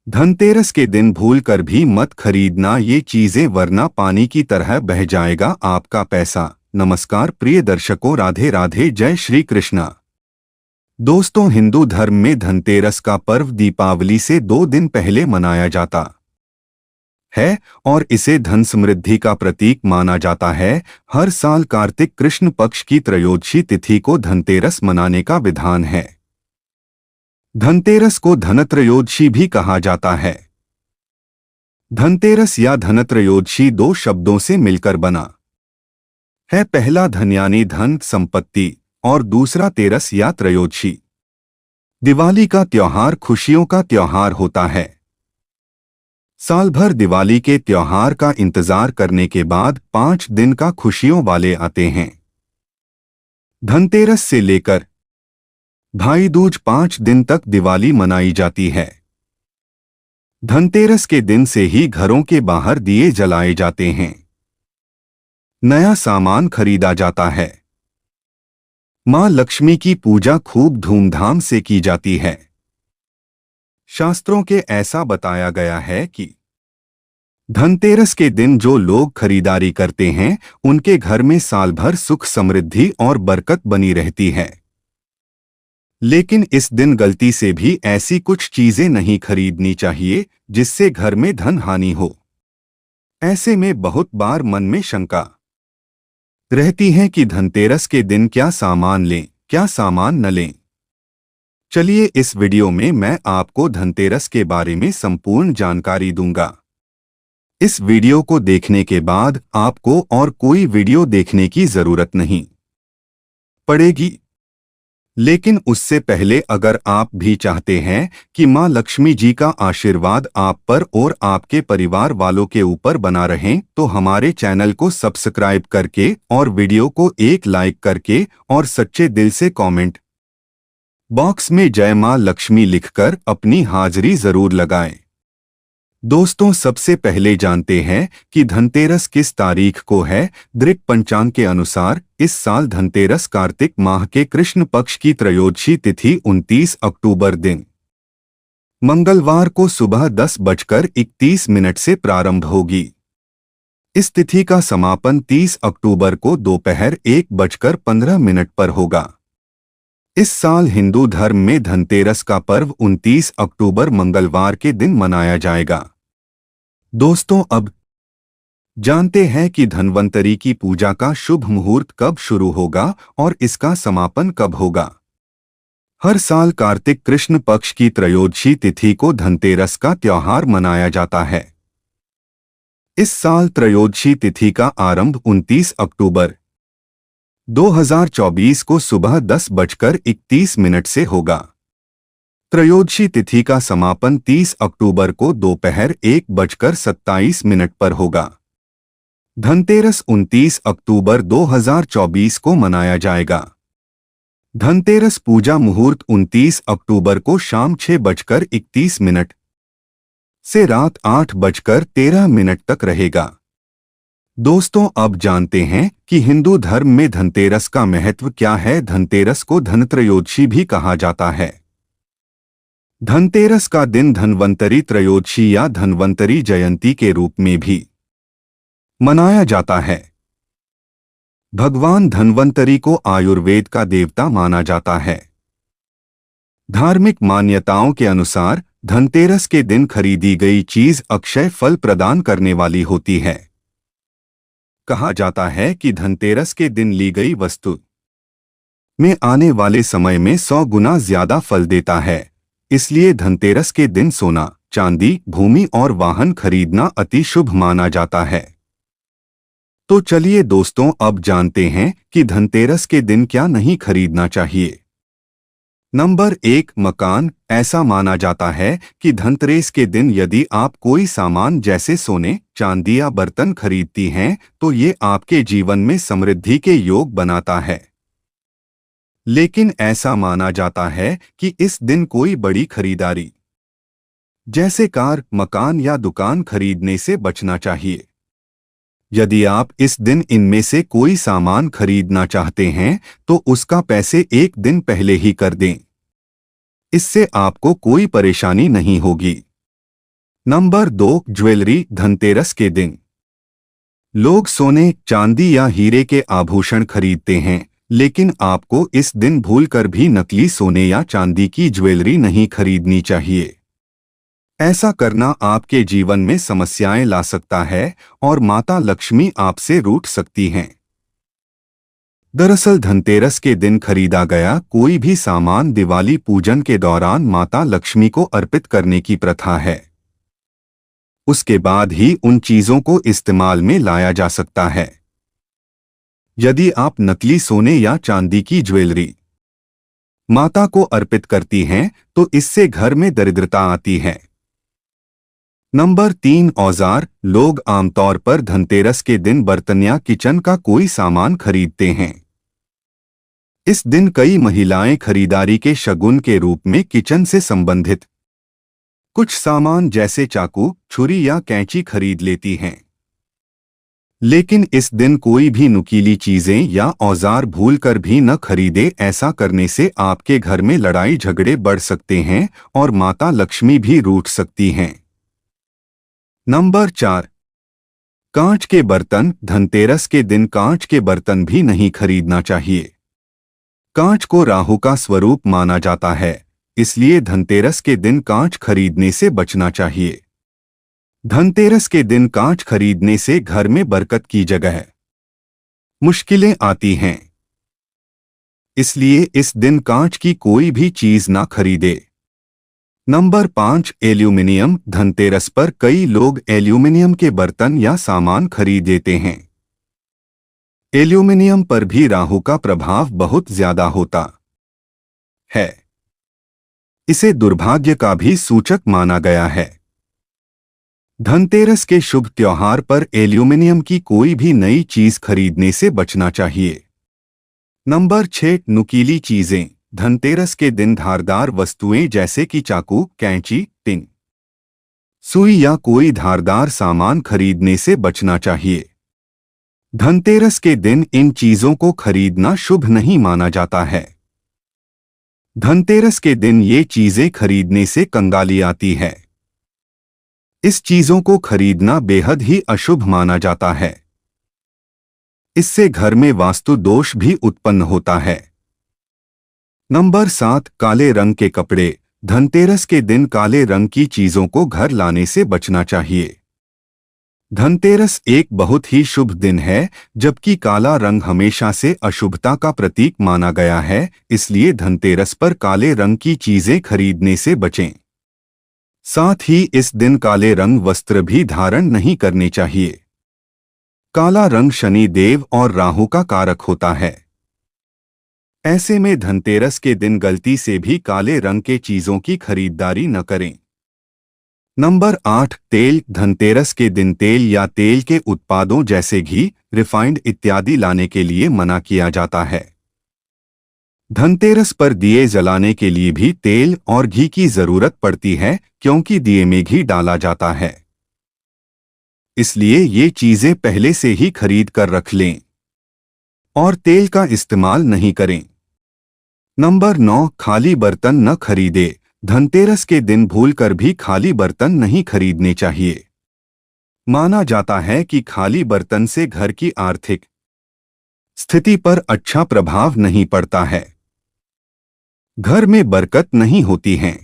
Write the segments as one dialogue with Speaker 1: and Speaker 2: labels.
Speaker 1: धनतेरस के दिन भूलकर भी मत खरीदना ये चीजें, वरना पानी की तरह बह जाएगा आपका पैसा। नमस्कार प्रिय दर्शकों, राधे राधे, जय श्री कृष्णा। दोस्तों, हिंदू धर्म में धनतेरस का पर्व दीपावली से 2 दिन पहले मनाया जाता है और इसे धन समृद्धि का प्रतीक माना जाता है। हर साल कार्तिक कृष्ण पक्ष की त्रयोदशी तिथि को धनतेरस मनाने का विधान है। धनतेरस को धनत्रयोदशी भी कहा जाता है। धनतेरस या धनत्रयोदशी 2 शब्दों से मिलकर बना है। पहला धन यानी धन संपत्ति और दूसरा तेरस या त्रयोदशी। दिवाली का त्योहार खुशियों का त्योहार होता है। साल भर दिवाली के त्योहार का इंतजार करने के बाद 5 दिन का खुशियों वाले आते हैं। धनतेरस से लेकर भाई दूज 5 दिन तक दिवाली मनाई जाती है। धनतेरस के दिन से ही घरों के बाहर दिए जलाए जाते हैं, नया सामान खरीदा जाता है। मां लक्ष्मी की पूजा खूब धूमधाम से की जाती है। शास्त्रों के ऐसा बताया गया है कि धनतेरस के दिन जो लोग खरीदारी करते हैं उनके घर में साल भर सुख समृद्धि और बरकत बनी रहती है। लेकिन इस दिन गलती से भी ऐसी कुछ चीजें नहीं खरीदनी चाहिए जिससे घर में धन हानि हो। ऐसे में बहुत बार मन में शंका रहती है कि धनतेरस के दिन क्या सामान लें, क्या सामान न लें। चलिए, इस वीडियो में मैं आपको धनतेरस के बारे में संपूर्ण जानकारी दूंगा। इस वीडियो को देखने के बाद आपको और कोई वीडियो देखने की जरूरत नहीं पड़ेगी। लेकिन उससे पहले अगर आप भी चाहते हैं कि मां लक्ष्मी जी का आशीर्वाद आप पर और आपके परिवार वालों के ऊपर बना रहे, तो हमारे चैनल को सब्सक्राइब करके और वीडियो को एक लाइक करके और सच्चे दिल से कमेंट बॉक्स में जय मां लक्ष्मी लिखकर अपनी हाजिरी जरूर लगाएं। दोस्तों, सबसे पहले जानते हैं कि धनतेरस किस तारीख को है। दृक पंचांग के अनुसार इस साल धनतेरस कार्तिक माह के कृष्ण पक्ष की त्रयोदशी तिथि 29 अक्टूबर दिन मंगलवार को सुबह 10:31 से प्रारंभ होगी। इस तिथि का समापन 30 अक्टूबर को दोपहर 1:15 पर होगा। इस साल हिंदू धर्म में धनतेरस का पर्व 29 अक्टूबर मंगलवार के दिन मनाया जाएगा। दोस्तों, अब जानते हैं कि धन्वंतरी की पूजा का शुभ मुहूर्त कब शुरू होगा और इसका समापन कब होगा। हर साल कार्तिक कृष्ण पक्ष की त्रयोदशी तिथि को धनतेरस का त्योहार मनाया जाता है। इस साल त्रयोदशी तिथि का आरंभ 29 अक्टूबर 2024 को सुबह 10:31 से होगा। त्रयोदशी तिथि का समापन 30 अक्टूबर को दोपहर 1:27 पर होगा। धनतेरस 29 अक्टूबर 2024 को मनाया जाएगा। धनतेरस पूजा मुहूर्त 29 अक्टूबर को शाम 6:31 से रात 8:13 तक रहेगा। दोस्तों, अब जानते हैं कि हिंदू धर्म में धनतेरस का महत्व क्या है। धनतेरस को धनत्रयोदशी भी कहा जाता है। धनतेरस का दिन धन्वंतरी त्रयोदशी या धन्वंतरी जयंती के रूप में भी मनाया जाता है। भगवान धन्वंतरी को आयुर्वेद का देवता माना जाता है। धार्मिक मान्यताओं के अनुसार धनतेरस के दिन खरीदी गई चीज अक्षय फल प्रदान करने वाली होती है। कहा जाता है कि धनतेरस के दिन ली गई वस्तु में आने वाले समय में 100 गुना ज्यादा फल देता है। इसलिए धनतेरस के दिन सोना, चांदी, भूमि और वाहन खरीदना अति शुभ माना जाता है। तो चलिए दोस्तों, अब जानते हैं कि धनतेरस के दिन क्या नहीं खरीदना चाहिए। नंबर 1, मकान। ऐसा माना जाता है कि धनतेरस के दिन यदि आप कोई सामान जैसे सोने, चांदी या बर्तन खरीदती हैं तो ये आपके जीवन में समृद्धि के योग बनाता है। लेकिन ऐसा माना जाता है कि इस दिन कोई बड़ी खरीदारी जैसे कार, मकान या दुकान खरीदने से बचना चाहिए। यदि आप इस दिन इनमें से कोई सामान खरीदना चाहते हैं तो उसका पैसे 1 दिन पहले ही कर दें। इससे आपको कोई परेशानी नहीं होगी। Number 2, jewellery. धनतेरस के दिन लोग सोने, चांदी या हीरे के आभूषण खरीदते हैं, लेकिन आपको इस दिन भूलकर भी नकली सोने या चांदी की ज्वेलरी नहीं खरीदनी चाहिए। ऐसा करना आपके जीवन में समस्याएं ला सकता है और माता लक्ष्मी आपसे रूठ सकती हैं। दरअसल धनतेरस के दिन खरीदा गया कोई भी सामान दिवाली पूजन के दौरान माता लक्ष्मी को अर्पित करने की प्रथा है। उसके बाद ही उन चीजों को इस्तेमाल में लाया जा सकता है। यदि आप नकली सोने या चांदी की ज्वेलरी माता को अर्पित करती हैं, तो इससे घर में दरिद्रता आती है। नंबर 3, औजार। लोग आमतौर पर धनतेरस के दिन बर्तन या किचन का कोई सामान खरीदते हैं। इस दिन कई महिलाएं खरीदारी के शगुन के रूप में किचन से संबंधित कुछ सामान जैसे चाकू, छुरी या कैंची खरीद लेती हैं। लेकिन इस दिन कोई भी नुकीली चीजें या औजार भूलकर भी न खरीदे। ऐसा करने से आपके घर में लड़ाई झगड़े बढ़ सकते हैं और माता लक्ष्मी भी रूठ सकती हैं। नंबर 4, कांच के बर्तन। धनतेरस के दिन कांच के बर्तन भी नहीं खरीदना चाहिए। कांच को राहु का स्वरूप माना जाता है, इसलिए धनतेरस के दिन कांच खरीदने से बचना चाहिए। धनतेरस के दिन कांच खरीदने से घर में बरकत की जगह मुश्किलें आती हैं, इसलिए इस दिन कांच की कोई भी चीज ना खरीदे। Number 5, aluminium. धनतेरस पर कई लोग एल्यूमिनियम के बर्तन या सामान खरीद लेते हैं। एल्यूमिनियम पर भी राहु का प्रभाव बहुत ज्यादा होता है। इसे दुर्भाग्य का भी सूचक माना गया है। धनतेरस के शुभ त्योहार पर एल्यूमिनियम की कोई भी नई चीज खरीदने से बचना चाहिए। नंबर 6, नुकीली चीजें। धनतेरस के दिन धारदार वस्तुएं जैसे कि चाकू, कैंची, पिन, सुई या कोई धारदार सामान खरीदने से बचना चाहिए। धनतेरस के दिन इन चीजों को खरीदना शुभ नहीं माना जाता है। धनतेरस के दिन ये चीजें खरीदने से कंगाली आती है। इस चीजों को खरीदना बेहद ही अशुभ माना जाता है। इससे घर में वास्तु दोष भी उत्पन्न होता है। नंबर 7, काले रंग के कपड़े। धनतेरस के दिन काले रंग की चीजों को घर लाने से बचना चाहिए। धनतेरस एक बहुत ही शुभ दिन है, जबकि काला रंग हमेशा से अशुभता का प्रतीक माना गया है, इसलिए धनतेरस पर काले रंग की चीजें खरीदने से बचें। साथ ही इस दिन काले रंग वस्त्र भी धारण नहीं करने चाहिए। काला रंग शनि देव और राहु का कारक होता है। ऐसे में धनतेरस के दिन गलती से भी काले रंग के चीजों की खरीदारी न करें। नंबर 8, तेल। धनतेरस के दिन तेल या तेल के उत्पादों जैसे घी, रिफाइंड इत्यादि लाने के लिए मना किया जाता है। धनतेरस पर दिए जलाने के लिए भी तेल और घी की जरूरत पड़ती है, क्योंकि दिए में घी डाला जाता है। इसलिए ये चीजें पहले से ही खरीद कर रख लें और तेल का इस्तेमाल नहीं करें। नंबर 9, खाली बर्तन न खरीदे। धनतेरस के दिन भूलकर भी खाली बर्तन नहीं खरीदने चाहिए। माना जाता है कि खाली बर्तन से घर की आर्थिक स्थिति पर अच्छा प्रभाव नहीं पड़ता है। घर में बरकत नहीं होती है।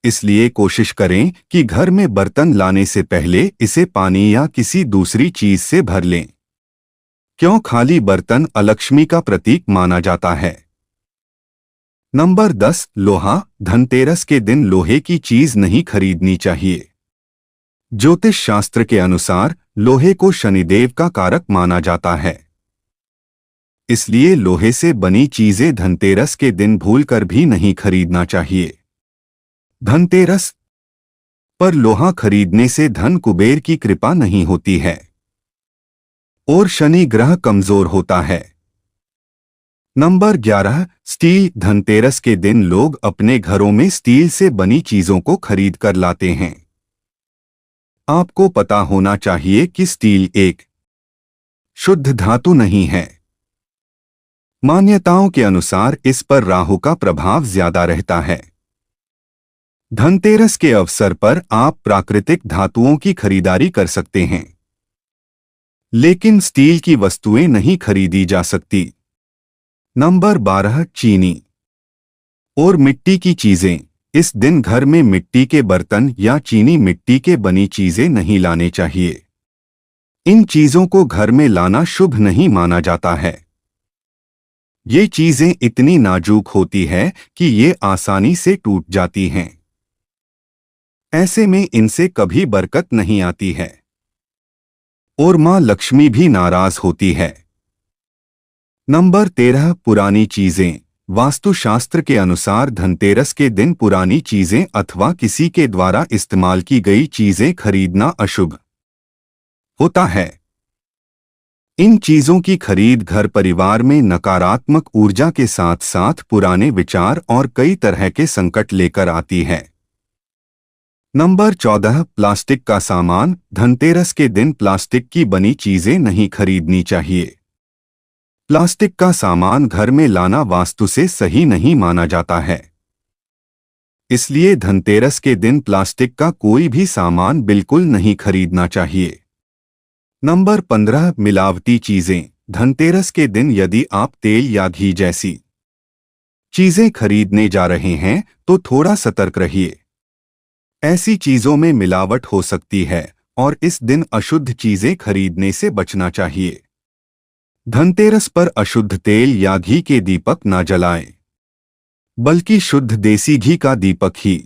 Speaker 1: इसलिए कोशिश करें कि घर में बर्तन लाने से पहले इसे पानी या किसी दूसरी चीज से भर लें, क्यों खाली बर्तन अलक्ष्मी का प्रतीक माना जाता है। नंबर 10, लोहा। धनतेरस के दिन लोहे की चीज नहीं खरीदनी चाहिए। ज्योतिष शास्त्र के अनुसार लोहे को शनिदेव का कारक माना जाता है। इसलिए लोहे से बनी चीजें धनतेरस के दिन भूलकर भी नहीं खरीदना चाहिए। धनतेरस पर लोहा खरीदने से धन कुबेर की कृपा नहीं होती है और शनि ग्रह कमजोर होता है। Number 11, steel. धनतेरस के दिन लोग अपने घरों में स्टील से बनी चीजों को खरीद कर लाते हैं। आपको पता होना चाहिए कि स्टील एक शुद्ध धातु नहीं है। मान्यताओं के अनुसार इस पर राहु का प्रभाव ज्यादा रहता है। धनतेरस के अवसर पर आप प्राकृतिक धातुओं की खरीदारी कर सकते हैं, लेकिन स्टील की वस्तुएं नहीं खरीदी जा सकती। नंबर 12, चीनी और मिट्टी की चीजें। इस दिन घर में मिट्टी के बर्तन या चीनी मिट्टी के बनी चीजें नहीं लाने चाहिए। इन चीजों को घर में लाना शुभ नहीं माना जाता है। ये चीजें इतनी नाजुक होती है कि ये आसानी से टूट जाती हैं। ऐसे में इनसे कभी बरकत नहीं आती है और मां लक्ष्मी भी नाराज होती है। नंबर 13, पुरानी चीजें। वास्तुशास्त्र के अनुसार धनतेरस के दिन पुरानी चीजें अथवा किसी के द्वारा इस्तेमाल की गई चीजें खरीदना अशुभ होता है। इन चीजों की खरीद घर परिवार में नकारात्मक ऊर्जा के साथ साथ पुराने विचार और कई तरह के संकट लेकर आती है। नंबर 14, प्लास्टिक का सामान। धनतेरस के दिन प्लास्टिक की बनी चीजें नहीं खरीदनी चाहिए। प्लास्टिक का सामान घर में लाना वास्तु से सही नहीं माना जाता है। इसलिए धनतेरस के दिन प्लास्टिक का कोई भी सामान बिल्कुल नहीं खरीदना चाहिए। नंबर 15, मिलावटी चीजें। धनतेरस के दिन यदि आप तेल या घी जैसी चीजें खरीदने जा रहे हैं तो थोड़ा सतर्क रहिए। ऐसी चीजों में मिलावट हो सकती है और इस दिन अशुद्ध चीजें खरीदने से बचना चाहिए। धनतेरस पर अशुद्ध तेल या घी के दीपक न जलाएं, बल्कि शुद्ध देसी घी का दीपक ही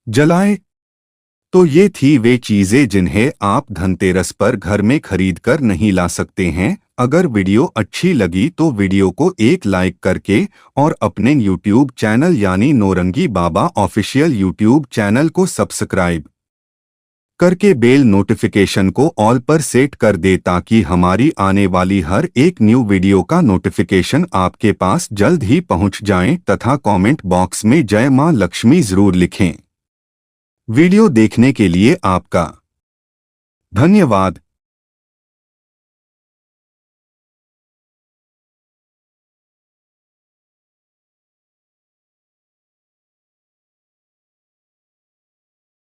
Speaker 1: जलाएं। तो ये थी वे चीजें जिन्हें आप धनतेरस पर घर में खरीद कर नहीं ला सकते हैं। अगर वीडियो अच्छी लगी तो वीडियो को एक लाइक करके और अपने YouTube चैनल यानी नौरंगी बाबा ऑफिशियल YouTube चैनल को सब्सक्राइब करके बेल नोटिफिकेशन को ऑल पर सेट कर दे ताकि हमारी आने वाली हर एक न्यू वीडियो का नोटिफिकेशन आपके पास जल्द ही पहुंच जाए तथा कमेंट बॉक्स में जय मां लक्ष्मी जरूर लिखें। वीडियो देखने के लिए आपका धन्यवाद।